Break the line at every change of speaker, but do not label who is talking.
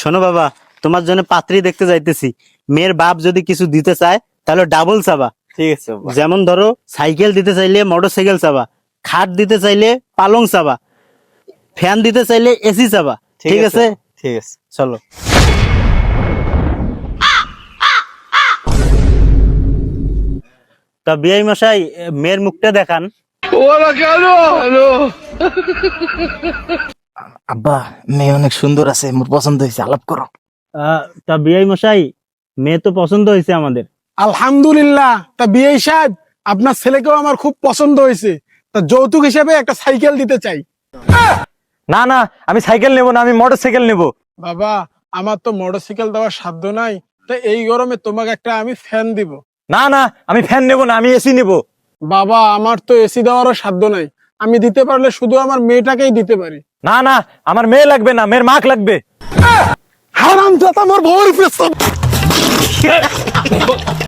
শোনো বাবা, তোমার জন্য পাত্রী দেখতে যাইতেছি। মেয়ের বাপ যদি কিছু দিতে চায় তাহলে ডাবল চাবা।
ঠিক আছে বাবা।
যেমন ধরো, সাইকেল দিতে চাইলে মোটর সাইকেল চাবা, খাট দিতে চাইলে পালং চাবা, ফ্যান দিতে চাইলে এসি চাবা। ঠিক আছে,
ঠিক আছে।
চলো। তা বিআই মশাই, মেয়ের মুখটা দেখান।
আব্বা, মেয়ে অনেক সুন্দর আছে, মোর পছন্দ হয়েছে, আলাপ করো।
তা বিআই মশাই, মেয়ে তো পছন্দ হয়েছে আমাদের।
আলহামদুলিল্লাহ। তা বিয়ে সাহেব, আপনার ছেলেকেও আমার খুব পছন্দ হয়েছে। তা যৌতুক হিসেবে একটা সাইকেল দিতে চাই।
না না, আমি সাইকেল নেব না, আমি মোটর সাইকেল নেব।
বাবা, আমার তো মোটরসাইকেল দেওয়ার সাধ্য নাই। তা এই গরমে তোমাকে একটা আমি ফ্যান দিব।
না না, আমি ফ্যান নেব না, আমি এসি নেব।
বাবা, আমার তো এসি দেওয়ারও সাধ্য নাই। আমি দিতে পারলে শুধু আমার মেয়েটাকেই দিতে পারি।
না না, আমার মেয়ে লাগবে না, মেয়ের মাক লাগবে।
হারামজাদা, আমার বউর প্রস্তাব।